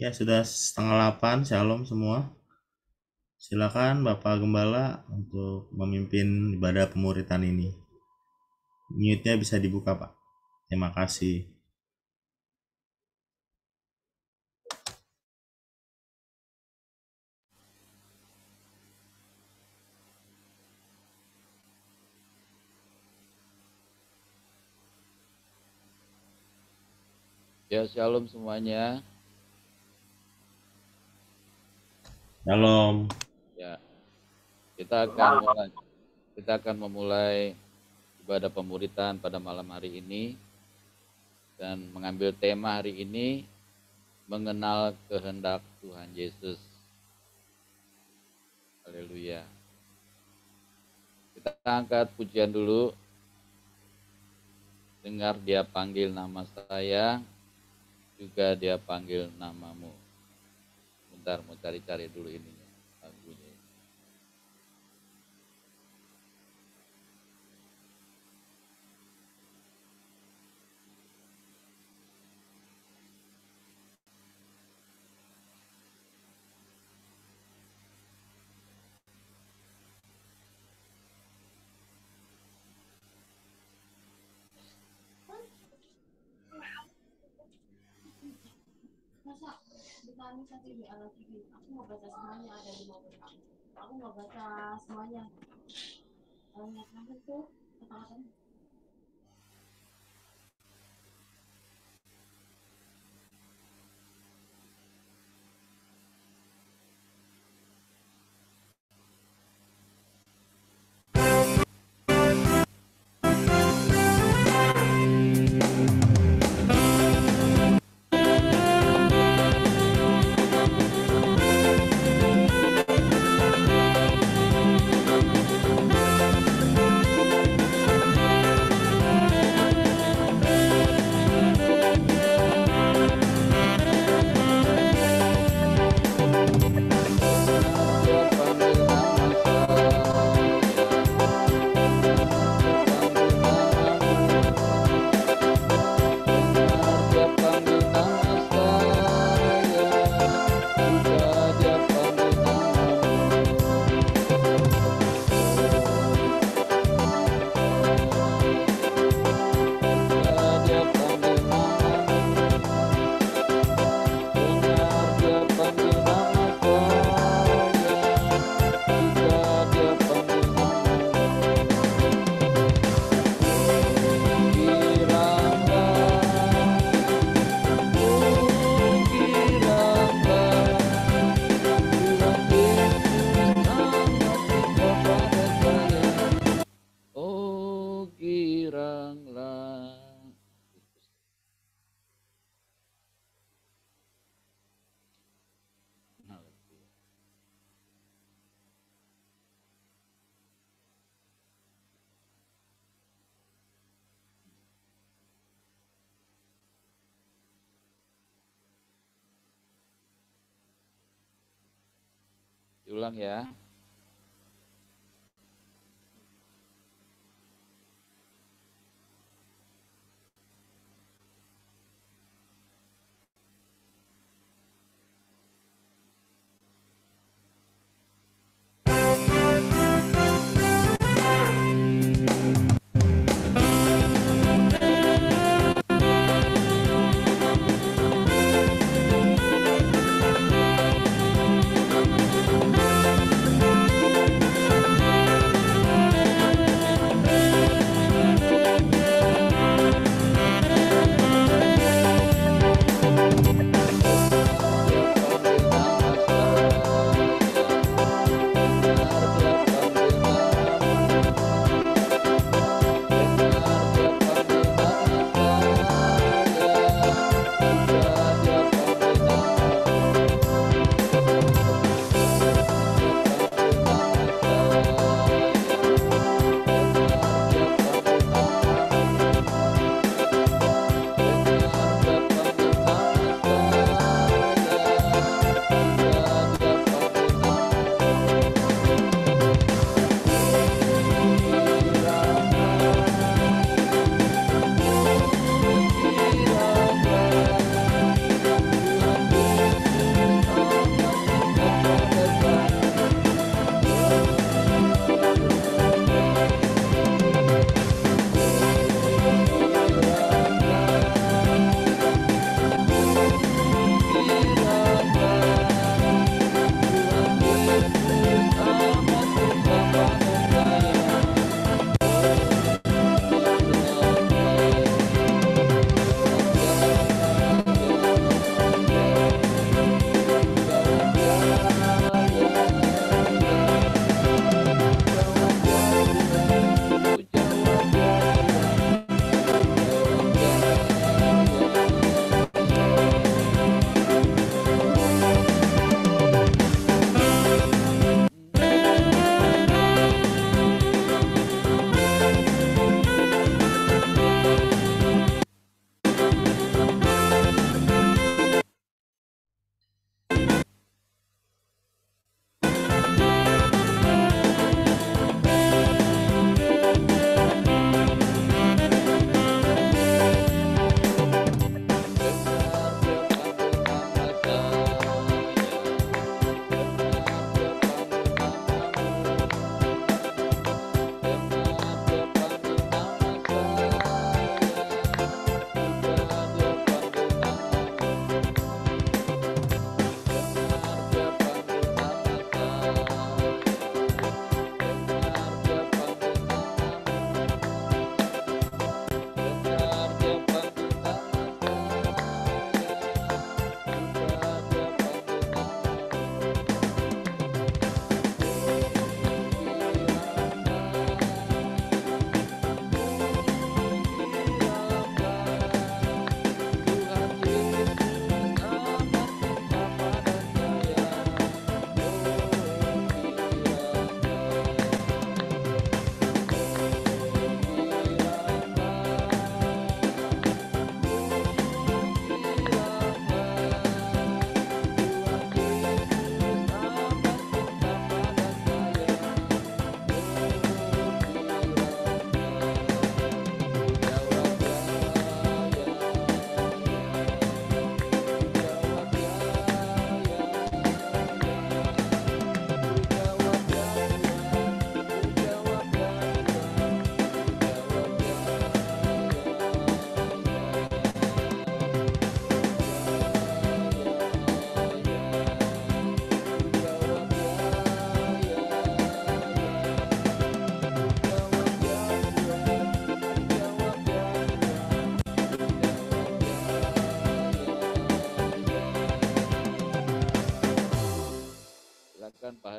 Ya, sudah setengah 8, shalom semua. Silakan Bapak Gembala untuk memimpin ibadah pemuritan ini. Mute-nya bisa dibuka, Pak. Terima kasih. Ya, shalom semuanya. Shalom. Ya, kita akan memulai ibadah pemuritan pada malam hari ini dan mengambil tema hari ini mengenal kehendak Tuhan Yesus. Haleluya. Kita angkat pujian dulu. Dengar dia panggil nama saya, juga dia panggil namamu. Bentar, mau cari-cari dulu ininya, lagunya. Masa ditamis nanti WA lagi, aku mau baca semuanya, ada 50 aku mau baca semuanya. Yang terakhir tuh kata-katanya. Oh, giranglah. Diulang ya.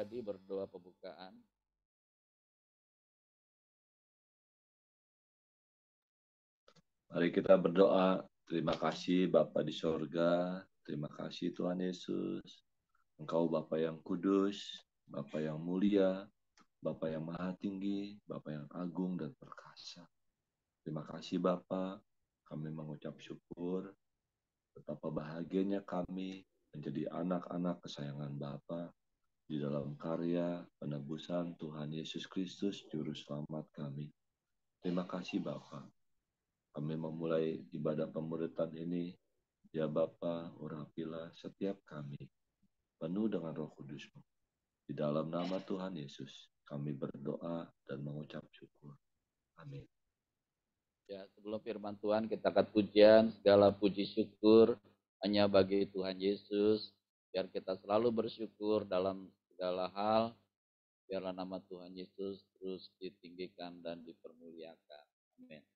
pribadi berdoa pembukaan. Mari kita berdoa. Terima kasih Bapa di sorga. Terima kasih Tuhan Yesus. Engkau Bapa yang kudus, Bapa yang mulia, Bapa yang maha tinggi, Bapa yang agung dan perkasa. Terima kasih Bapa. Kami mengucap syukur betapa bahagianya kami menjadi anak-anak kesayangan Bapa di dalam karya penebusan Tuhan Yesus Kristus Juru Selamat kami. Terima kasih Bapa. Kami memulai ibadah pemuritan ini, ya Bapa, urapilah setiap kami, penuh dengan Roh Kudus-Mu. Di dalam nama Tuhan Yesus, kami berdoa dan mengucap syukur. Amin. Ya, sebelum firman Tuhan kita akan pujian, segala puji syukur hanya bagi Tuhan Yesus. Biar kita selalu bersyukur dalam segala hal. Biarlah nama Tuhan Yesus terus ditinggikan dan dipermuliakan. Amin.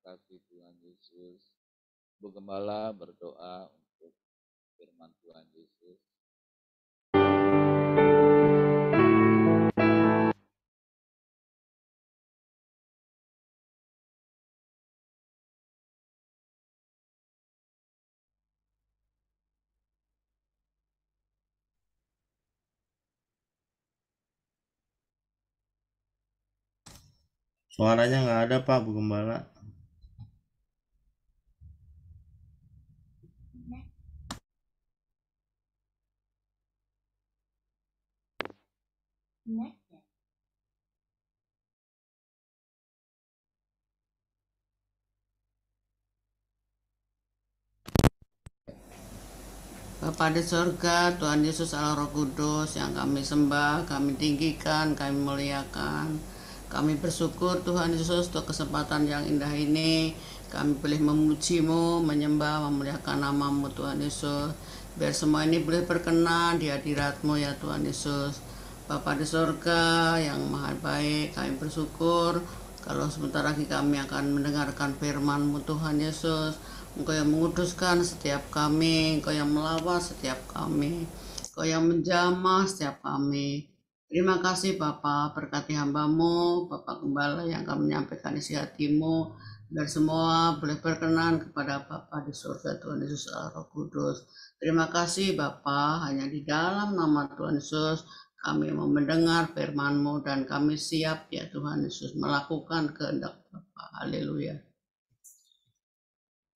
kasih Tuhan Yesus. Bu Gembala berdoa untuk firman Tuhan Yesus. Suaranya nggak ada Pak Bu Gembala. Bapa di surga, Tuhan Yesus Allah Roh Kudus yang kami sembah, kami tinggikan, kami muliakan. Kami bersyukur Tuhan Yesus untuk kesempatan yang indah ini. Kami boleh memuji-Mu, menyembah, memuliakan nama-Mu Tuhan Yesus. Biar semua ini boleh berkenan di hadirat-Mu ya Tuhan Yesus. Bapa di surga yang maha baik, kami bersyukur kalau sebentar lagi kami akan mendengarkan firman-Mu Tuhan Yesus. Engkau yang menguduskan setiap kami, Engkau yang melawas setiap kami, Engkau yang menjamah setiap kami. Terima kasih Bapa, berkati hamba-Mu, Bapak Gembala yang akan menyampaikan isi hati-Mu, dan semua boleh berkenan kepada Bapa di surga Tuhan Yesus Allah Roh Kudus. Terima kasih Bapa, hanya di dalam nama Tuhan Yesus kami mau mendengar firman-Mu dan kami siap ya Tuhan Yesus melakukan kehendak Bapa. Haleluya.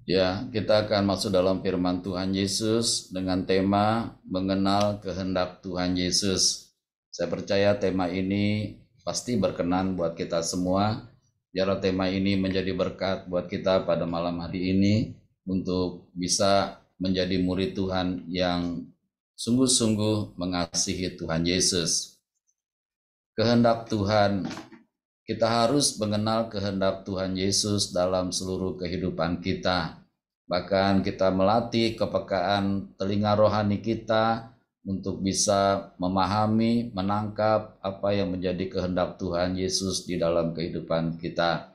Ya, kita akan masuk dalam firman Tuhan Yesus dengan tema mengenal kehendak Tuhan Yesus. Saya percaya tema ini pasti berkenan buat kita semua. Biarlah tema ini menjadi berkat buat kita pada malam hari ini untuk bisa menjadi murid Tuhan yang sungguh-sungguh mengasihi Tuhan Yesus. Kehendak Tuhan, kita harus mengenal kehendak Tuhan Yesus dalam seluruh kehidupan kita. Bahkan kita melatih kepekaan telinga rohani kita untuk bisa memahami, menangkap apa yang menjadi kehendak Tuhan Yesus di dalam kehidupan kita.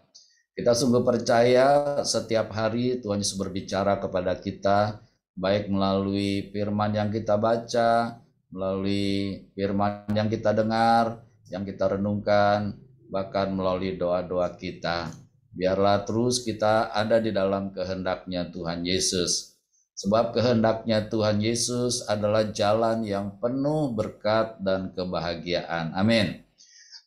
Kita sungguh percaya setiap hari Tuhan Yesus berbicara kepada kita, baik melalui firman yang kita baca, melalui firman yang kita dengar, yang kita renungkan, bahkan melalui doa-doa kita. Biarlah terus kita ada di dalam kehendaknya Tuhan Yesus. Sebab kehendaknya Tuhan Yesus adalah jalan yang penuh berkat dan kebahagiaan. Amin.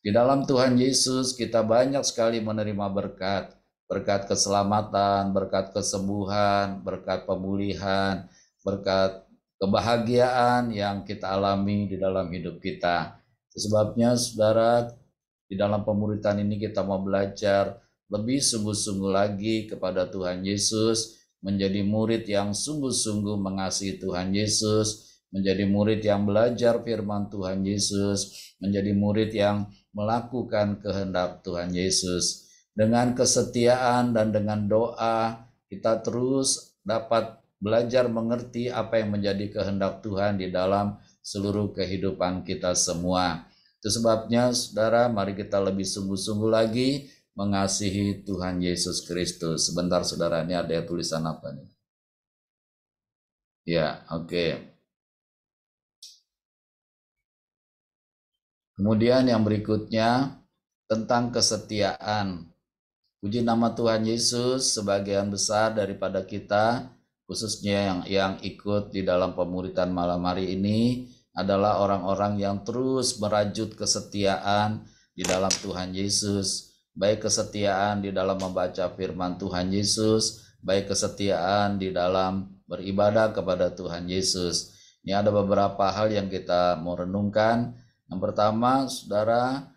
Di dalam Tuhan Yesus kita banyak sekali menerima berkat. Berkat keselamatan, berkat kesembuhan, berkat pemulihan, berkat kebahagiaan yang kita alami di dalam hidup kita. Sebabnya saudara, di dalam pemuritan ini kita mau belajar lebih sungguh-sungguh lagi kepada Tuhan Yesus, menjadi murid yang sungguh-sungguh mengasihi Tuhan Yesus, menjadi murid yang belajar firman Tuhan Yesus, menjadi murid yang melakukan kehendak Tuhan Yesus. Dengan kesetiaan dan dengan doa, kita terus dapat belajar mengerti apa yang menjadi kehendak Tuhan di dalam seluruh kehidupan kita semua. Itu sebabnya saudara, mari kita lebih sungguh-sungguh lagi mengasihi Tuhan Yesus Kristus. Sebentar saudara, ini ada tulisan apa nih? Ya, oke. Kemudian yang berikutnya tentang kesetiaan. Puji nama Tuhan Yesus, sebagian besar daripada kita, khususnya yang ikut di dalam pemuritan malam hari ini, adalah orang-orang yang terus merajut kesetiaan di dalam Tuhan Yesus. Baik kesetiaan di dalam membaca firman Tuhan Yesus, baik kesetiaan di dalam beribadah kepada Tuhan Yesus. Ini ada beberapa hal yang kita mau renungkan. Yang pertama, saudara,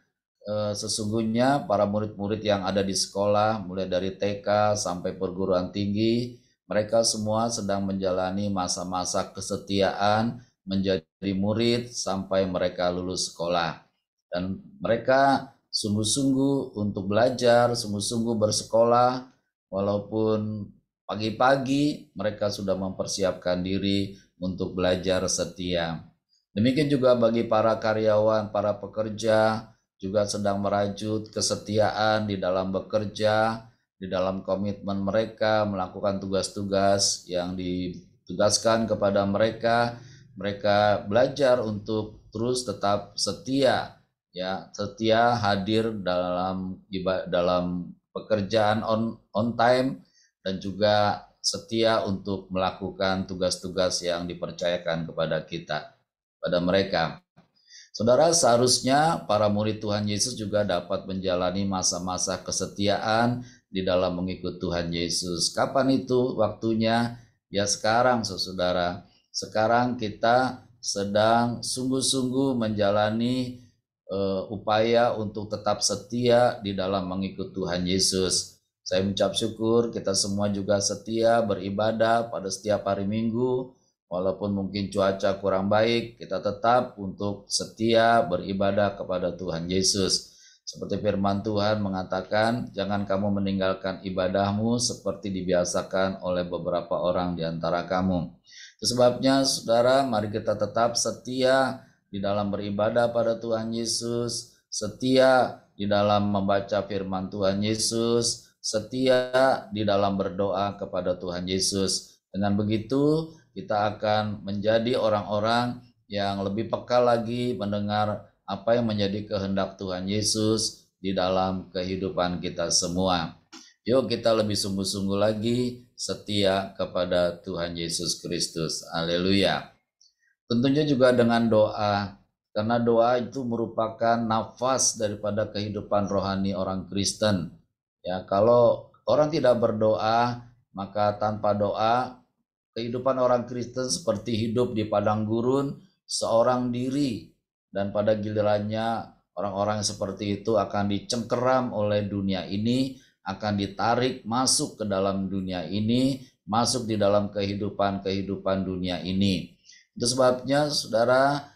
sesungguhnya para murid-murid yang ada di sekolah, mulai dari TK sampai perguruan tinggi, mereka semua sedang menjalani masa-masa kesetiaan, menjadi murid sampai mereka lulus sekolah. Dan mereka sungguh-sungguh untuk belajar, sungguh-sungguh bersekolah, walaupun pagi-pagi mereka sudah mempersiapkan diri untuk belajar setia. Demikian juga bagi para karyawan, para pekerja, juga sedang merajut kesetiaan di dalam bekerja, di di dalam komitmen mereka melakukan tugas-tugas yang ditugaskan kepada mereka. Mereka belajar untuk terus tetap setia, ya, setia hadir dalam pekerjaan on time, dan juga setia untuk melakukan tugas-tugas yang dipercayakan kepada kita, pada mereka. Saudara, seharusnya para murid Tuhan Yesus juga dapat menjalani masa-masa kesetiaan di dalam mengikut Tuhan Yesus. Kapan itu waktunya? Ya sekarang, saudara. Sekarang kita sedang sungguh-sungguh menjalani upaya untuk tetap setia di dalam mengikut Tuhan Yesus. Saya mengucap syukur kita semua juga setia beribadah pada setiap hari Minggu. Walaupun mungkin cuaca kurang baik, kita tetap untuk setia beribadah kepada Tuhan Yesus. Seperti firman Tuhan mengatakan, jangan kamu meninggalkan ibadahmu seperti dibiasakan oleh beberapa orang di antara kamu. Itu sebabnya, saudara, mari kita tetap setia di dalam beribadah pada Tuhan Yesus, setia di dalam membaca firman Tuhan Yesus, setia di dalam berdoa kepada Tuhan Yesus. Dengan begitu, kita akan menjadi orang-orang yang lebih peka lagi mendengar apa yang menjadi kehendak Tuhan Yesus di dalam kehidupan kita semua. Yuk kita lebih sungguh-sungguh lagi setia kepada Tuhan Yesus Kristus. Haleluya. Tentunya juga dengan doa, karena doa itu merupakan nafas daripada kehidupan rohani orang Kristen. Ya, kalau orang tidak berdoa, maka tanpa doa kehidupan orang Kristen seperti hidup di padang gurun seorang diri, dan pada gilirannya orang-orang seperti itu akan dicengkeram oleh dunia ini, akan ditarik masuk ke dalam dunia ini, masuk di dalam kehidupan dunia ini. Itu sebabnya saudara,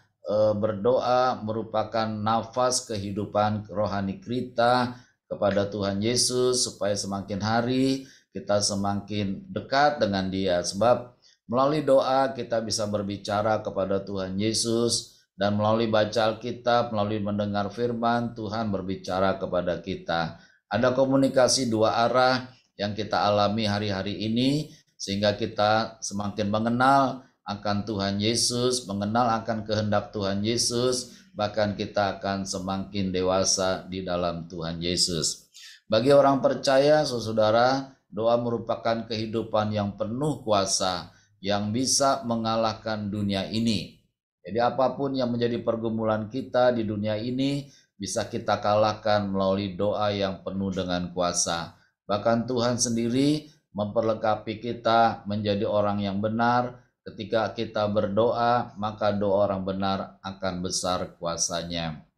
berdoa merupakan nafas kehidupan rohani kita kepada Tuhan Yesus, supaya semakin hari kita semakin dekat dengan Dia. Sebab melalui doa kita bisa berbicara kepada Tuhan Yesus, dan melalui baca Alkitab, melalui mendengar firman, Tuhan berbicara kepada kita. Ada komunikasi dua arah yang kita alami hari-hari ini, sehingga kita semakin mengenal akan Tuhan Yesus, mengenal akan kehendak Tuhan Yesus, bahkan kita akan semakin dewasa di dalam Tuhan Yesus. Bagi orang percaya, saudara, doa merupakan kehidupan yang penuh kuasa, yang bisa mengalahkan dunia ini. Jadi apapun yang menjadi pergumulan kita di dunia ini bisa kita kalahkan melalui doa yang penuh dengan kuasa. Bahkan Tuhan sendiri memperlengkapi kita menjadi orang yang benar. Ketika kita berdoa, maka doa orang benar akan besar kuasanya.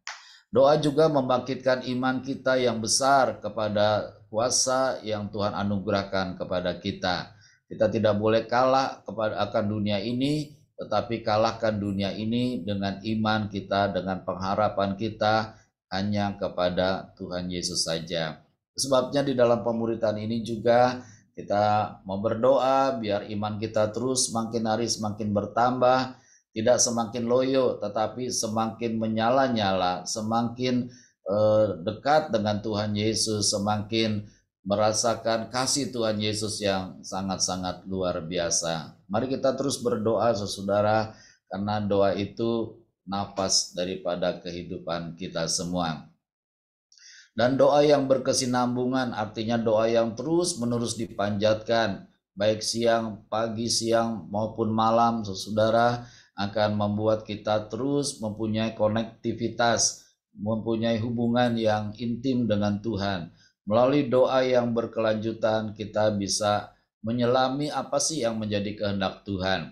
Doa juga membangkitkan iman kita yang besar kepada kuasa yang Tuhan anugerahkan kepada kita. Kita tidak boleh kalah akan dunia ini, tetapi kalahkan dunia ini dengan iman kita, dengan pengharapan kita hanya kepada Tuhan Yesus saja. Sebabnya di dalam pemuritan ini juga kita mau berdoa biar iman kita terus semakin hari semakin bertambah, tidak semakin loyo, tetapi semakin menyala-nyala, semakin dekat dengan Tuhan Yesus, semakin merasakan kasih Tuhan Yesus yang sangat-sangat luar biasa. Mari kita terus berdoa, saudara, karena doa itu nafas daripada kehidupan kita semua. Dan doa yang berkesinambungan artinya doa yang terus-menerus dipanjatkan, baik siang, pagi, siang maupun malam, saudara, akan membuat kita terus mempunyai konektivitas, mempunyai hubungan yang intim dengan Tuhan. Melalui doa yang berkelanjutan kita bisa menyelami apa sih yang menjadi kehendak Tuhan.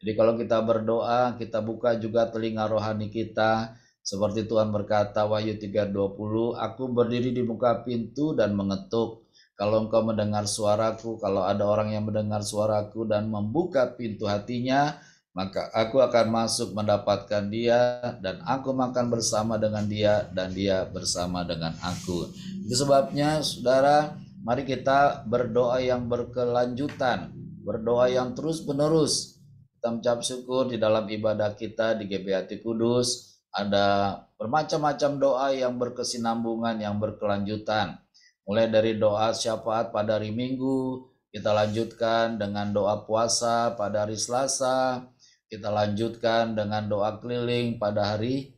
Jadi kalau kita berdoa, kita buka juga telinga rohani kita. Seperti Tuhan berkata, Wahyu 3:20, aku berdiri di muka pintu dan mengetuk. Kalau engkau mendengar suaraku, kalau ada orang yang mendengar suaraku dan membuka pintu hatinya, maka aku akan masuk mendapatkan dia, dan aku makan bersama dengan dia, dan dia bersama dengan aku. Itu sebabnya, saudara, mari kita berdoa yang berkelanjutan, berdoa yang terus-menerus. Kita mengucap syukur di dalam ibadah kita di GBHT Kudus, ada bermacam-macam doa yang berkesinambungan, yang berkelanjutan. mulai dari doa syafaat pada hari Minggu, kita lanjutkan dengan doa puasa pada hari Selasa, kita lanjutkan dengan doa keliling pada hari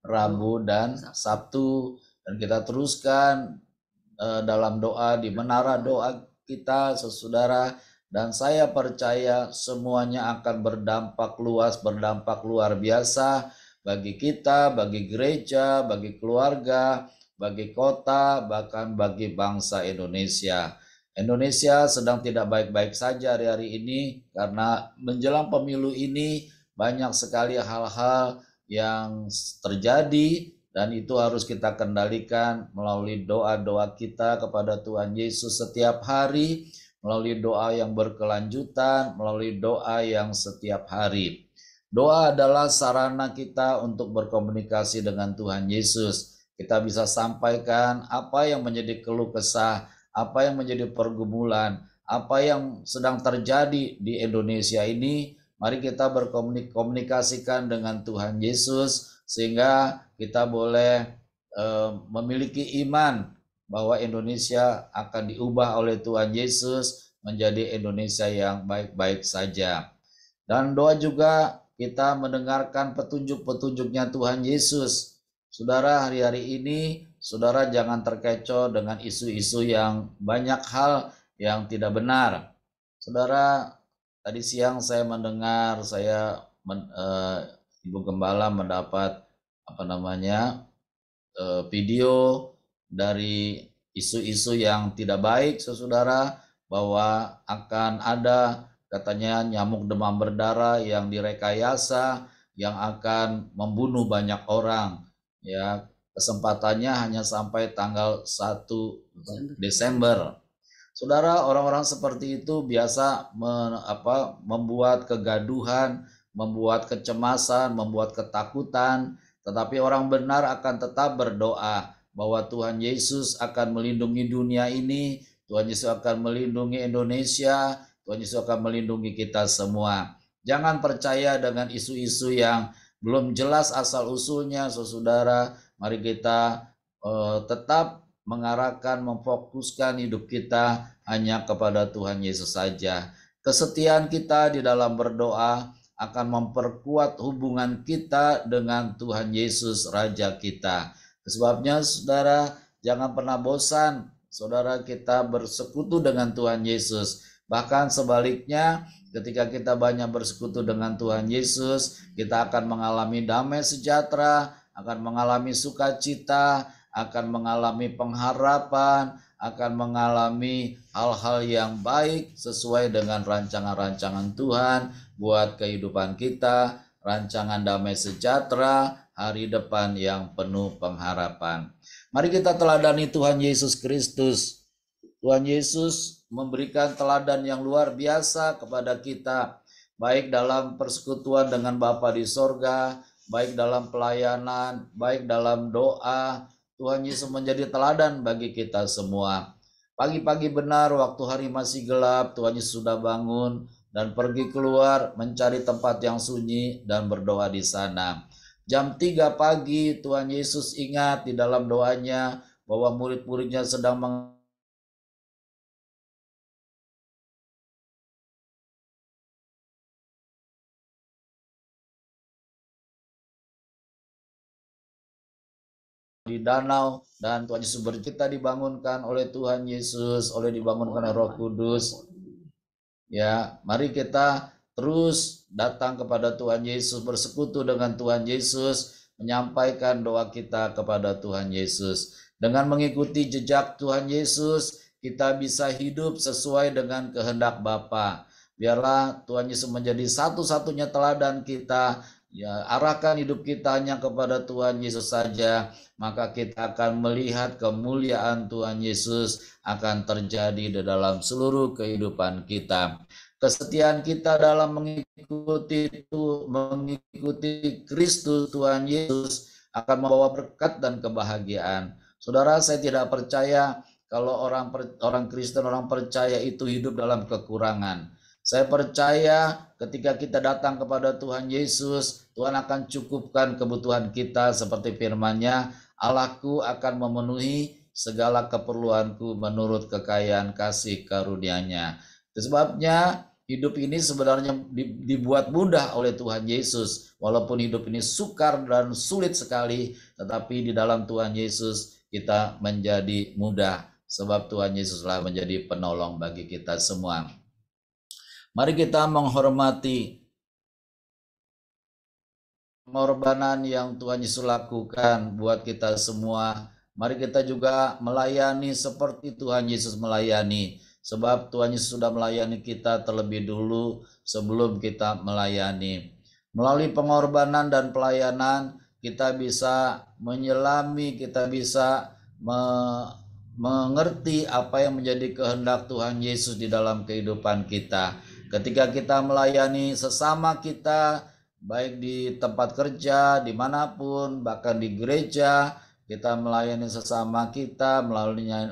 Rabu dan Sabtu, dan kita teruskan dalam doa di menara doa kita, saudara. Dan saya percaya semuanya akan berdampak luas, berdampak luar biasa bagi kita, bagi gereja, bagi keluarga, bagi kota, bahkan bagi bangsa Indonesia. Indonesia sedang tidak baik-baik saja hari-hari ini karena menjelang pemilu ini banyak sekali hal-hal yang terjadi, dan itu harus kita kendalikan melalui doa-doa kita kepada Tuhan Yesus setiap hari, melalui doa yang berkelanjutan, melalui doa yang setiap hari. Doa adalah sarana kita untuk berkomunikasi dengan Tuhan Yesus. Kita bisa sampaikan apa yang menjadi keluh kesah, apa yang menjadi pergumulan, apa yang sedang terjadi di Indonesia ini. Mari kita berkomunikasikan dengan Tuhan Yesus sehingga kita boleh memiliki iman bahwa Indonesia akan diubah oleh Tuhan Yesus menjadi Indonesia yang baik-baik saja. Dan doa juga kita mendengarkan petunjuk-petunjuknya Tuhan Yesus. Saudara, hari-hari ini saudara jangan terkecoh dengan isu-isu yang banyak hal yang tidak benar. Saudara, tadi siang saya mendengar, Ibu Gembala mendapat video dari isu-isu yang tidak baik, saudara, bahwa akan ada katanya nyamuk demam berdarah yang direkayasa yang akan membunuh banyak orang. Ya, kesempatannya hanya sampai tanggal 1 Desember. Saudara, orang-orang seperti itu biasa membuat kegaduhan, membuat kecemasan, membuat ketakutan, tetapi orang benar akan tetap berdoa bahwa Tuhan Yesus akan melindungi dunia ini, Tuhan Yesus akan melindungi Indonesia, Tuhan Yesus akan melindungi kita semua. Jangan percaya dengan isu-isu yang belum jelas asal-usulnya, saudara. Mari kita tetap mengarahkan, memfokuskan hidup kita hanya kepada Tuhan Yesus saja. Kesetiaan kita di dalam berdoa akan memperkuat hubungan kita dengan Tuhan Yesus Raja kita. Sebabnya saudara, jangan pernah bosan saudara kita bersekutu dengan Tuhan Yesus. Bahkan sebaliknya, ketika kita banyak bersekutu dengan Tuhan Yesus, kita akan mengalami damai sejahtera, akan mengalami sukacita, akan mengalami pengharapan, akan mengalami hal-hal yang baik sesuai dengan rancangan-rancangan Tuhan buat kehidupan kita, rancangan damai sejahtera, hari depan yang penuh pengharapan. Mari kita teladani Tuhan Yesus Kristus. Tuhan Yesus memberikan teladan yang luar biasa kepada kita, baik dalam persekutuan dengan Bapa di sorga, baik dalam pelayanan, baik dalam doa. Tuhan Yesus menjadi teladan bagi kita semua. Pagi-pagi benar, waktu hari masih gelap, Tuhan Yesus sudah bangun dan pergi keluar mencari tempat yang sunyi dan berdoa di sana. Jam 3 pagi Tuhan Yesus ingat di dalam doanya bahwa murid-muridnya sedang di danau, dan Tuhan Yesus kita dibangunkan oleh Tuhan Yesus, dibangunkan oleh Roh Kudus. Ya, mari kita terus datang kepada Tuhan Yesus, bersekutu dengan Tuhan Yesus, menyampaikan doa kita kepada Tuhan Yesus. Dengan mengikuti jejak Tuhan Yesus, kita bisa hidup sesuai dengan kehendak Bapa. Biarlah Tuhan Yesus menjadi satu-satunya teladan kita. Ya, arahkan hidup kita hanya kepada Tuhan Yesus saja, maka kita akan melihat kemuliaan Tuhan Yesus akan terjadi di dalam seluruh kehidupan kita. Kesetiaan kita dalam mengikuti Kristus Tuhan Yesus akan membawa berkat dan kebahagiaan. Saudara, saya tidak percaya kalau orang Kristen, orang percaya itu hidup dalam kekurangan. Saya percaya ketika kita datang kepada Tuhan Yesus, Tuhan akan cukupkan kebutuhan kita seperti firman-Nya, Allahku akan memenuhi segala keperluanku menurut kekayaan kasih karunia-Nya. Itu sebabnya hidup ini sebenarnya dibuat mudah oleh Tuhan Yesus. Walaupun hidup ini sukar dan sulit sekali, tetapi di dalam Tuhan Yesus kita menjadi mudah. Sebab Tuhan Yesuslah menjadi penolong bagi kita semua. Mari kita menghormati pengorbanan yang Tuhan Yesus lakukan buat kita semua. Mari kita juga melayani seperti Tuhan Yesus melayani. Sebab Tuhan Yesus sudah melayani kita terlebih dulu sebelum kita melayani. Melalui pengorbanan dan pelayanan kita bisa menyelami, kita bisa mengerti apa yang menjadi kehendak Tuhan Yesus di dalam kehidupan kita. Ketika kita melayani sesama kita, baik di tempat kerja, dimanapun, bahkan di gereja, kita melayani sesama kita,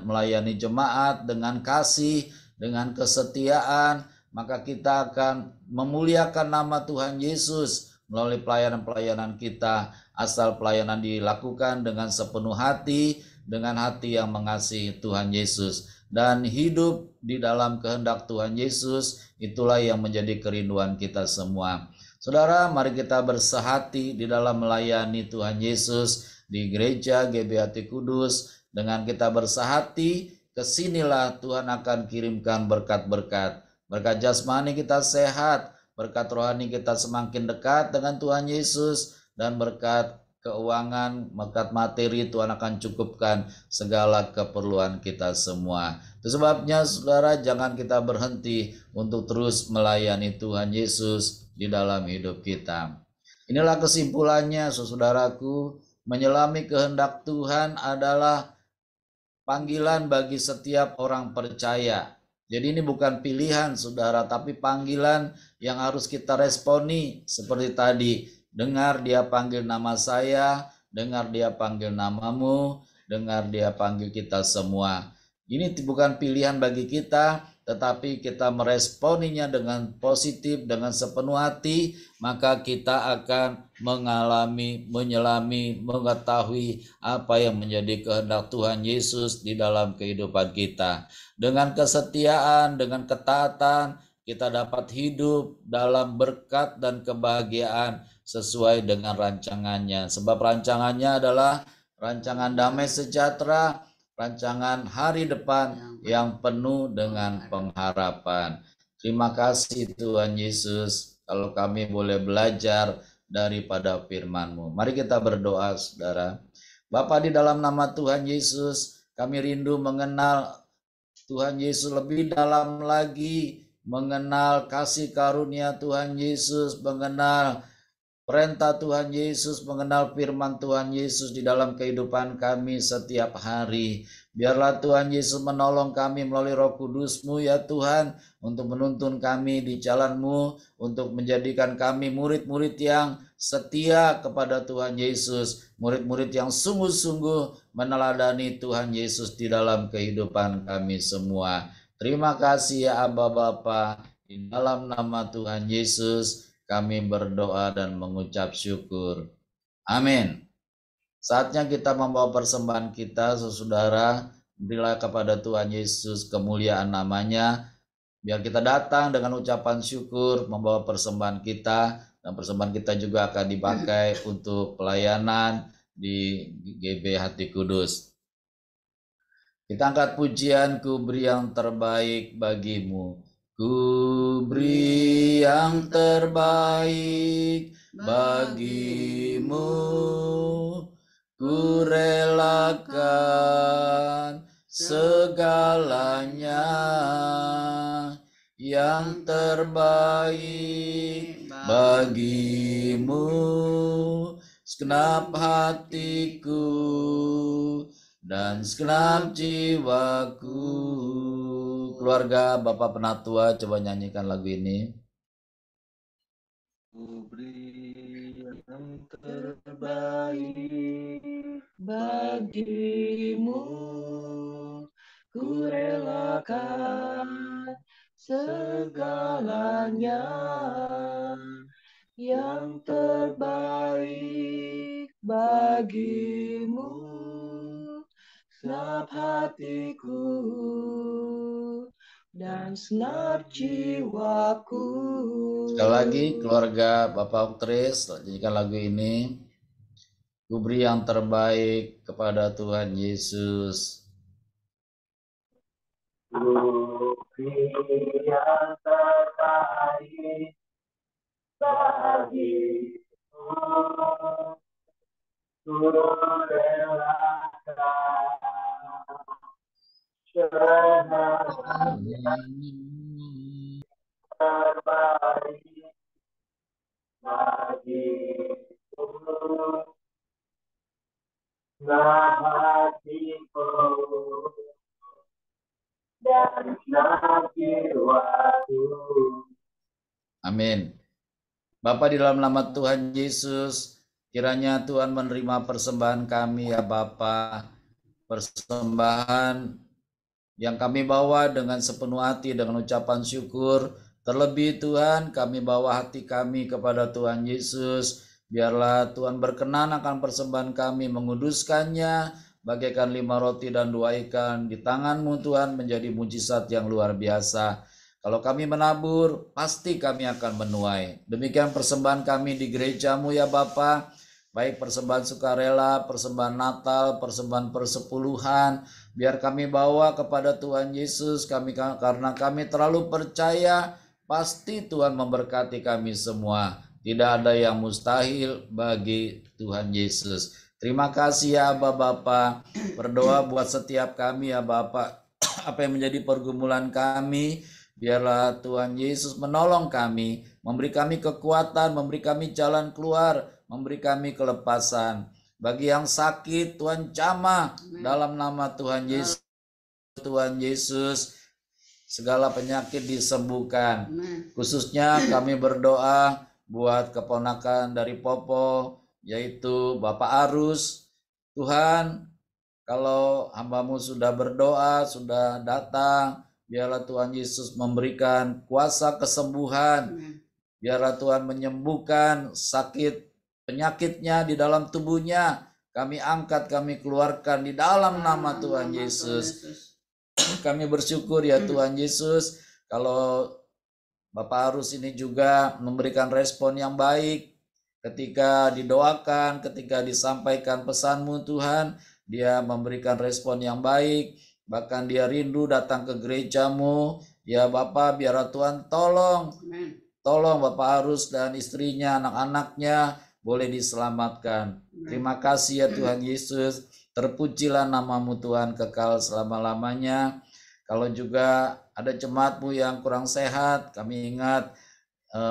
melayani jemaat dengan kasih, dengan kesetiaan, maka kita akan memuliakan nama Tuhan Yesus melalui pelayanan-pelayanan kita, asal pelayanan dilakukan dengan sepenuh hati, dengan hati yang mengasihi Tuhan Yesus, dan hidup di dalam kehendak Tuhan Yesus. Itulah yang menjadi kerinduan kita semua. Saudara, mari kita bersehati di dalam melayani Tuhan Yesus di gereja GBHT Kudus. Dengan kita bersehati, kesinilah Tuhan akan kirimkan berkat-berkat. Berkat jasmani kita sehat, berkat rohani kita semakin dekat dengan Tuhan Yesus, dan berkat keuangan, berkat materi Tuhan akan cukupkan segala keperluan kita semua. Itu sebabnya saudara, jangan kita berhenti untuk terus melayani Tuhan Yesus di dalam hidup kita. Inilah kesimpulannya, saudaraku, menyelami kehendak Tuhan adalah panggilan bagi setiap orang percaya. Jadi ini bukan pilihan saudara, tapi panggilan yang harus kita responi seperti tadi. Dengar dia panggil nama saya, dengar dia panggil namamu, dengar dia panggil kita semua. Ini bukan pilihan bagi kita, tetapi kita meresponinya dengan positif, dengan sepenuh hati, maka kita akan mengalami, menyelami, mengetahui apa yang menjadi kehendak Tuhan Yesus di dalam kehidupan kita. Dengan kesetiaan, dengan ketaatan, kita dapat hidup dalam berkat dan kebahagiaan sesuai dengan rancangannya. Sebab rancangannya adalah rancangan damai sejahtera, rancangan hari depan yang penuh dengan pengharapan. Terima kasih Tuhan Yesus, kalau kami boleh belajar daripada firman-Mu. Mari kita berdoa, saudara. Bapa, di dalam nama Tuhan Yesus, kami rindu mengenal Tuhan Yesus lebih dalam lagi, mengenal kasih karunia Tuhan Yesus, mengenal perintah Tuhan Yesus, mengenal firman Tuhan Yesus di dalam kehidupan kami setiap hari. Biarlah Tuhan Yesus menolong kami melalui Roh Kudus-Mu ya Tuhan, untuk menuntun kami di jalan-Mu, untuk menjadikan kami murid-murid yang setia kepada Tuhan Yesus, murid-murid yang sungguh-sungguh meneladani Tuhan Yesus di dalam kehidupan kami semua. Terima kasih ya Aba Bapa, di dalam nama Tuhan Yesus kami berdoa dan mengucap syukur. Amin. Saatnya kita membawa persembahan kita, saudara. Berilah kepada Tuhan Yesus kemuliaan namanya. Biar kita datang dengan ucapan syukur, membawa persembahan kita. Dan persembahan kita juga akan dipakai untuk pelayanan di GBHT Kudus. Kita angkat pujian, ku beri yang terbaik bagimu. Ku beri yang terbaik bagimu, ku relakan segalanya, yang terbaik bagimu, segenap hatiku dan segenap jiwaku. Keluarga Bapak Penatua, coba nyanyikan lagu ini. Ku beri yang terbaik bagimu, ku relakan segalanya, yang terbaik bagimu, senap hatiku dan senap jiwaku. Sekali lagi keluarga Bapak Oktris, nyanyikan lagu ini. Ku beri yang terbaik kepada Tuhan Yesus. Ku beri yang terbaik bagimu. Ku relakan terbaik bagiku. Senap hatiku dan senap jiwaku. Amin. Bapa, di dalam nama Tuhan Yesus, kiranya Tuhan menerima persembahan kami ya Bapa. Persembahan yang kami bawa dengan sepenuh hati dengan ucapan syukur. Terlebih Tuhan, kami bawa hati kami kepada Tuhan Yesus. Biarlah Tuhan berkenan akan persembahan kami, menguduskannya bagaikan 5 roti dan 2 ikan di tangan-Mu Tuhan, menjadi mujizat yang luar biasa. Kalau kami menabur, pasti kami akan menuai. Demikian persembahan kami di gereja-Mu ya Bapa, baik persembahan sukarela, persembahan Natal, persembahan persepuluhan, biar kami bawa kepada Tuhan Yesus, karena kami terlalu percaya, pasti Tuhan memberkati kami semua. Tidak ada yang mustahil bagi Tuhan Yesus. Terima kasih ya Aba Bapa. Berdoa buat setiap kami ya Bapa. Apa yang menjadi pergumulan kami, biarlah Tuhan Yesus menolong kami, memberi kami kekuatan, memberi kami jalan keluar, memberi kami kelepasan. Bagi yang sakit, Tuhan jamah dalam nama Tuhan Yesus. Tuhan Yesus, segala penyakit disembuhkan. Khususnya kami berdoa buat keponakan dari Popo, yaitu Bapak Arus. Tuhan, kalau hamba-Mu sudah berdoa, sudah datang, biarlah Tuhan Yesus memberikan kuasa kesembuhan. Biarlah Tuhan menyembuhkan sakit penyakitnya di dalam tubuhnya. Kami angkat, kami keluarkan di dalam nama Tuhan Yesus. Kami bersyukur ya Tuhan Yesus, kalau Bapak Arus ini juga memberikan respon yang baik ketika didoakan, ketika disampaikan pesan-Mu Tuhan. Dia memberikan respon yang baik, bahkan dia rindu datang ke gereja-Mu. Ya Bapak, biarlah Tuhan tolong Bapak Arus dan istrinya, anak-anaknya boleh diselamatkan. Terima kasih ya Tuhan Yesus. Terpujilah nama-Mu Tuhan kekal selama-lamanya. Kalau juga ada jemaat-Mu yang kurang sehat, kami ingat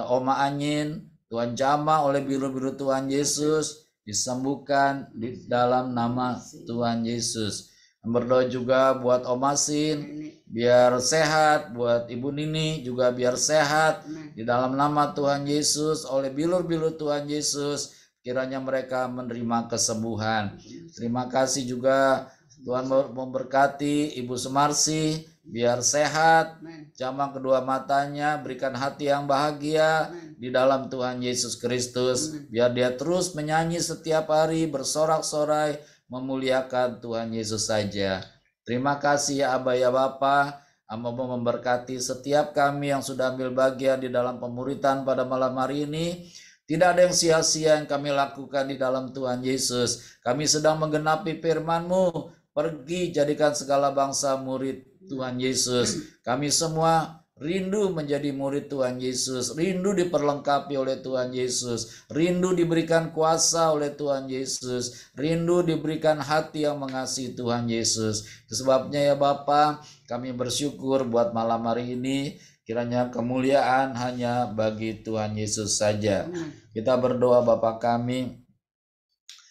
Oma Anyin, Tuhan jamah oleh biru-biru Tuhan Yesus, disembuhkan di dalam nama Tuhan Yesus. Berdoa juga buat Om Asin, biar sehat, buat Ibu Nini juga biar sehat di dalam nama Tuhan Yesus, oleh bilur-bilur Tuhan Yesus, kiranya mereka menerima kesembuhan. Terima kasih juga Tuhan memberkati Ibu Sumarsi, biar sehat, jamah kedua matanya, berikan hati yang bahagia di dalam Tuhan Yesus Kristus, biar dia terus menyanyi setiap hari, bersorak-sorai, memuliakan Tuhan Yesus saja. Terima kasih ya Aba ya Bapa. Amba memberkati setiap kami yang sudah ambil bagian di dalam pemuritan pada malam hari ini. Tidak ada yang sia-sia yang kami lakukan di dalam Tuhan Yesus. Kami sedang menggenapi firman-Mu. Pergi jadikan segala bangsa murid Tuhan Yesus. Kami semua rindu menjadi murid Tuhan Yesus, rindu diperlengkapi oleh Tuhan Yesus, rindu diberikan kuasa oleh Tuhan Yesus, rindu diberikan hati yang mengasihi Tuhan Yesus. Sebabnya ya Bapa, kami bersyukur buat malam hari ini, kiranya kemuliaan hanya bagi Tuhan Yesus saja. Kita berdoa Bapa kami.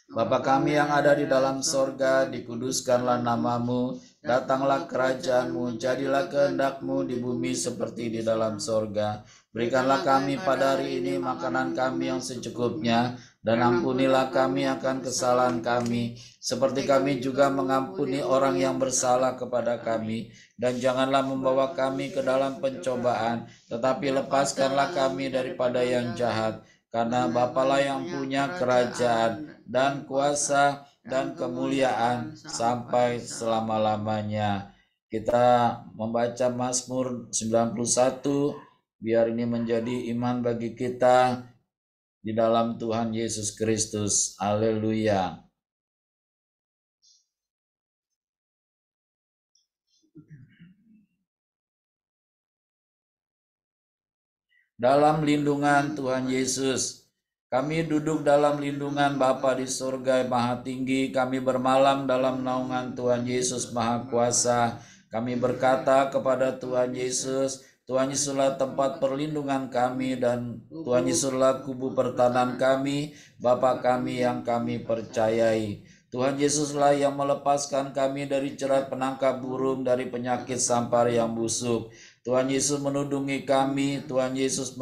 Bapa kami yang ada di dalam sorga, dikuduskanlah nama-Mu, datanglah kerajaan-Mu, jadilah kehendak-Mu di bumi seperti di dalam sorga. Berikanlah kami pada hari ini makanan kami yang secukupnya, dan ampunilah kami akan kesalahan kami, seperti kami juga mengampuni orang yang bersalah kepada kami. Dan janganlah membawa kami ke dalam pencobaan, tetapi lepaskanlah kami daripada yang jahat. Karena Bapalah yang punya kerajaan dan kuasa dan kemuliaan sampai selama-lamanya. Kita membaca Mazmur 91, biar ini menjadi iman bagi kita di dalam Tuhan Yesus Kristus. Haleluya. Dalam lindungan Tuhan Yesus, kami duduk dalam lindungan Bapa di surga Maha Tinggi. Kami bermalam dalam naungan Tuhan Yesus Maha Kuasa. Kami berkata kepada Tuhan Yesus, Tuhan Yesuslah tempat perlindungan kami, dan Tuhan Yesuslah kubu pertahanan kami, Bapa kami yang kami percayai. Tuhan Yesuslah yang melepaskan kami dari jerat penangkap burung, dari penyakit sampar yang busuk. Tuhan Yesus menudungi kami, Tuhan Yesus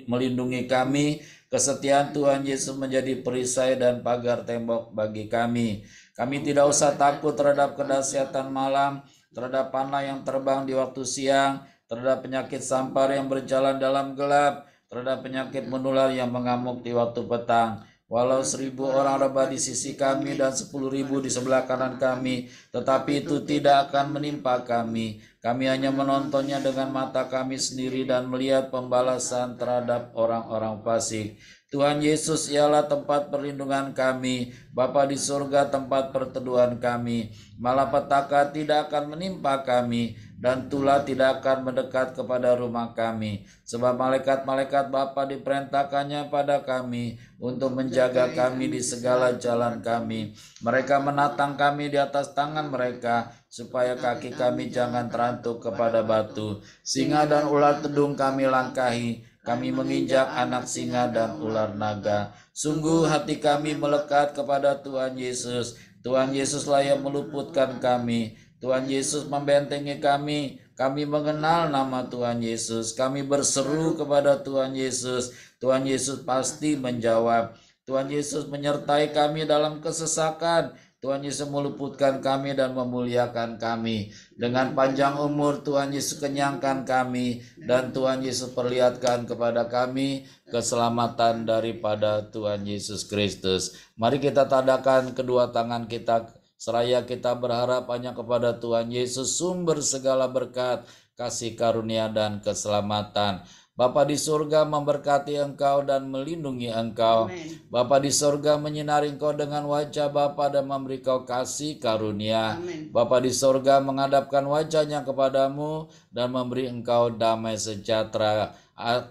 melindungi kami. Kesetiaan Tuhan Yesus menjadi perisai dan pagar tembok bagi kami. Kami tidak usah takut terhadap kedahsyatan malam, terhadap panah yang terbang di waktu siang, terhadap penyakit sampar yang berjalan dalam gelap, terhadap penyakit menular yang mengamuk di waktu petang. Walau 1.000 orang rebah di sisi kami dan 10.000 di sebelah kanan kami, tetapi itu tidak akan menimpa kami. Kami hanya menontonnya dengan mata kami sendiri dan melihat pembalasan terhadap orang-orang fasik. Tuhan Yesus ialah tempat perlindungan kami, Bapa di surga tempat perteduhan kami. Malapetaka tidak akan menimpa kami, dan tulah tidak akan mendekat kepada rumah kami. Sebab malaikat-malaikat Bapa diperintahkannya pada kami untuk menjaga kami di segala jalan kami. Mereka menatang kami di atas tangan mereka, supaya kaki kami jangan terantuk kepada batu. Singa dan ular tedung kami langkahi. Kami menginjak anak singa dan ular naga. Sungguh hati kami melekat kepada Tuhan Yesus. Tuhan Yesuslah yang meluputkan kami. Tuhan Yesus membentengi kami. Kami mengenal nama Tuhan Yesus. Kami berseru kepada Tuhan Yesus. Tuhan Yesus pasti menjawab. Tuhan Yesus menyertai kami dalam kesesakan. Tuhan Yesus meluputkan kami dan memuliakan kami. Dengan panjang umur Tuhan Yesus kenyangkan kami, dan Tuhan Yesus perlihatkan kepada kami keselamatan daripada Tuhan Yesus Kristus. Mari kita tadakan kedua tangan kita, seraya kita berharap hanya kepada Tuhan Yesus, sumber segala berkat, kasih karunia dan keselamatan. Bapa di surga memberkati engkau dan melindungi engkau. Amen. Bapa di surga menyinari engkau dengan wajah Bapa dan memberi kau kasih karunia. Amen. Bapa di surga menghadapkan wajahnya kepadamu dan memberi engkau damai sejahtera.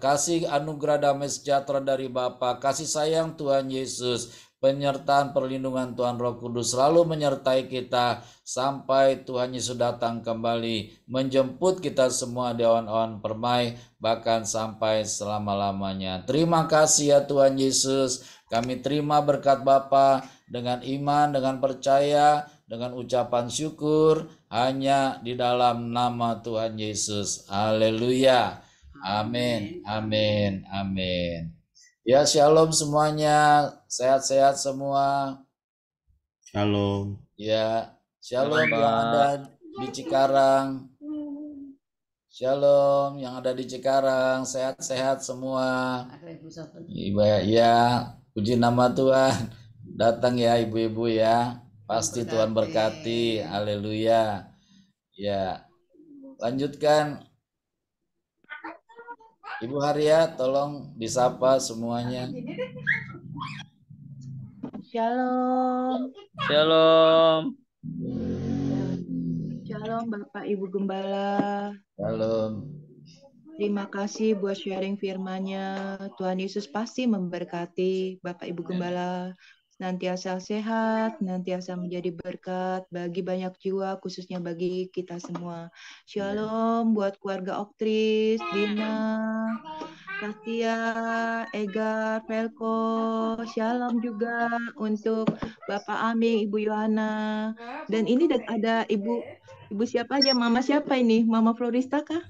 Kasih anugerah damai sejahtera dari Bapa, kasih sayang Tuhan Yesus, penyertaan perlindungan Tuhan Roh Kudus selalu menyertai kita sampai Tuhan Yesus datang kembali menjemput kita semua di awan-awan permai, bahkan sampai selama-lamanya. Terima kasih ya Tuhan Yesus. Kami terima berkat Bapa dengan iman, dengan percaya, dengan ucapan syukur hanya di dalam nama Tuhan Yesus. Haleluya. Amin. Amin. Amin. Ya, shalom semuanya, sehat-sehat semua. Shalom. Ya, shalom Shalom, yang Pak. ada di Cikarang. Shalom yang ada di Cikarang, sehat-sehat semua. Ada ibu satu. Ya, puji nama Tuhan. Datang ya ibu-ibu ya. Pasti Tuhan berkati. Haleluya. Ya, lanjutkan. Ibu Haria, tolong disapa semuanya. Shalom. Shalom. Shalom Bapak Ibu Gembala. Shalom. Terima kasih buat sharing firman-Nya. Tuhan Yesus pasti memberkati Bapak Ibu Gembala. Senantiasa sehat, senantiasa menjadi berkat bagi banyak jiwa, khususnya bagi kita semua. Shalom buat keluarga Oktris, Dina, Katia, Ega, Velko. Shalom juga untuk Bapak Aming, Ibu Yohana. Dan ini ada ibu siapa aja? Mama siapa ini? Mama Florista kah?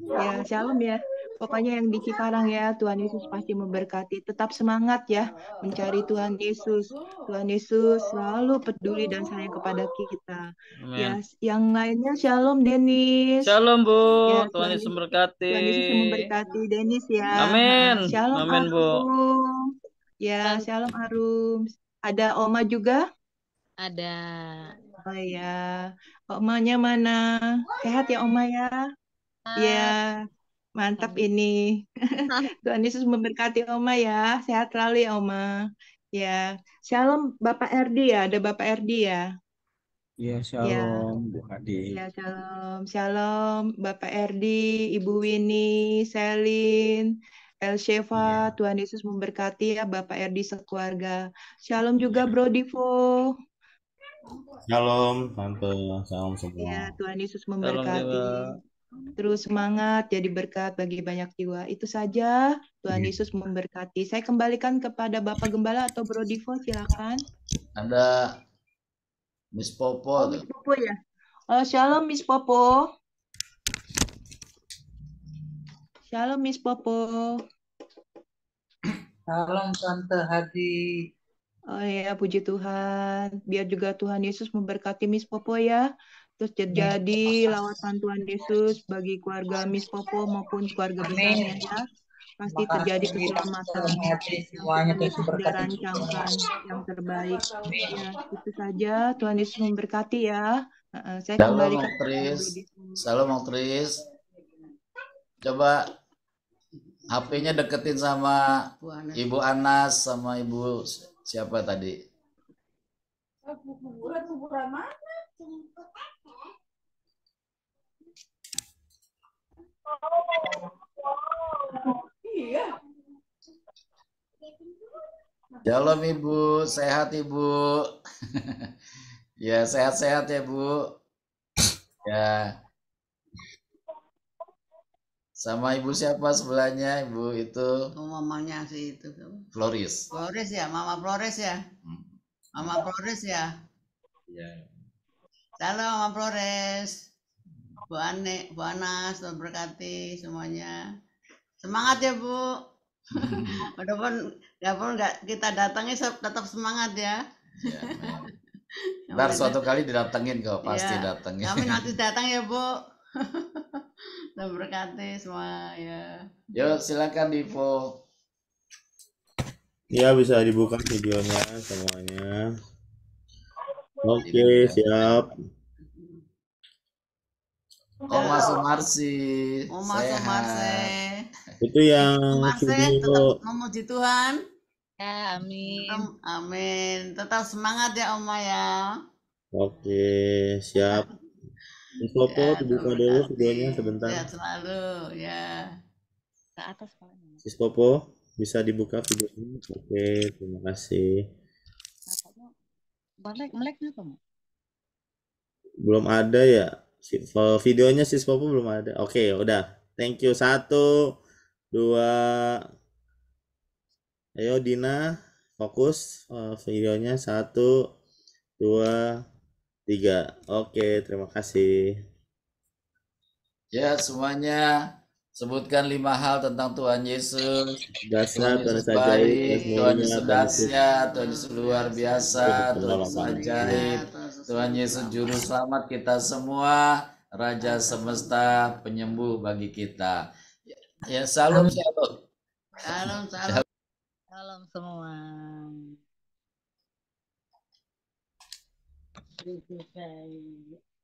Ya, shalom ya. Pokoknya yang di Cikarang ya, Tuhan Yesus pasti memberkati. Tetap semangat ya, mencari Tuhan Yesus. Tuhan Yesus selalu peduli dan sayang kepada kita. Ya, Amin. yang lainnya shalom Denis. Shalom, Bu. Ya, Tuhan Yesus memberkati. Tuhan Yesus yang memberkati Denis ya. Amin. Shalom Amin, Bu. Arum. Ya, shalom Arum. Ada Oma juga? Ada. Oh ya, Omanya mana? Sehat ya Oma ya? Ya, mantap ini. Tuhan Yesus memberkati Oma ya. Sehat selalu ya Oma. Ya, Shalom Bapak Erdi ya. Ada Bapak Erdi ya. Ya, Ya, shalom Bu Adi. ya Shalom. Shalom Bapak Erdi, Ibu Winnie, Selin, Elshefa. Ya, Tuhan Yesus memberkati ya Bapak Erdi sekeluarga. Shalom juga Bro Divo. Shalom Tante, shalom Ya, semua. Tuhan Yesus Salam memberkati. Dewa. Terus semangat jadi berkat bagi banyak jiwa. Itu saja. Tuhan Yesus memberkati. Saya kembalikan kepada Bapak Gembala atau Bro Divo, silakan. Ada Miss Popo Oh, tuh. Miss Popo ya. Shalom Miss Popo. Shalom Miss Popo. Salam Tante Hadi. Oh ya, puji Tuhan. Biar juga Tuhan Yesus memberkati Miss Popo ya. Terus terjadi lawatan Tuhan Yesus bagi keluarga Miss Popo maupun keluarga besarnya Amin. ya. Pasti Terima terjadi kasih keselamatan Tante Hadi. yang Semuanya Tuhan Tuhan Yesus sudah berkati. rancangkan yang terbaik. Amin. Ya, itu saja. Tuhan Yesus memberkati ya. Saya Shalom kembalikan kepada Oktris. Bro Divo. Shalom Oktris. Coba HP-nya deketin sama Bu Anas. Ibu Anas sama Ibu siapa tadi? Kuburan mana? Iya. Shalom Ibu, sehat Ibu. Ya, sehat-sehat ya Bu. Ya. Sama Ibu siapa sebelahnya? Ibu itu Oh, mamanya sih itu. Floris. Flores ya, Mama Flores ya. Mama Flores ya. Ya. Shalom Mama Flores. Bu Ane, Bu Anas, Tuhan berkati semuanya. Semangat ya Bu. Walaupun nggak kita datangnya tetap semangat ya. Ya, ntar suatu kali didatengin kok, pasti Ya, datengin. kami nanti datang ya Bu. Tuhan berkati semua ya. Yuk silakan Divo. Ya, bisa dibuka videonya semuanya. Oke, siap. Oma Sumarsi. Oma sehat. Sumarse. Itu yang Sumarse video. tetap memuji Tuhan. Ya, amin. Amin. Tetap semangat ya Oma ya. Oke, siap. Miss Popo, Ya, dibuka Tuhan dulu berkati. videonya sebentar. Sehat selalu ya. Ke atas palanya. Miss Popo, bisa dibuka videonya? Oke, terima kasih. Melek kenapa, Mak? Belum ada ya? Videonya Sis Popo belum ada. Oke, udah. Thank you. 1, 2. Ayo Dina, fokus videonya. 1, 2, 3. Oke, terima kasih. Ya semuanya sebutkan 5 hal tentang Tuhan Yesus. Dasar, Tuhan Tuhan Yesus Yesus ajaib, baik, Tuhan Tuhan mulia, Yesus Tuhan Yesus dahsyat, Tuhan Yesus luar biasa, Tuhan Tuhan Yesus penolong. ajaib, Tuhan Yesus juru selamat kita semua, Raja semesta, penyembuh bagi kita. Ya, salam shalom. Salam, salam. Salam semua. Terima kasih.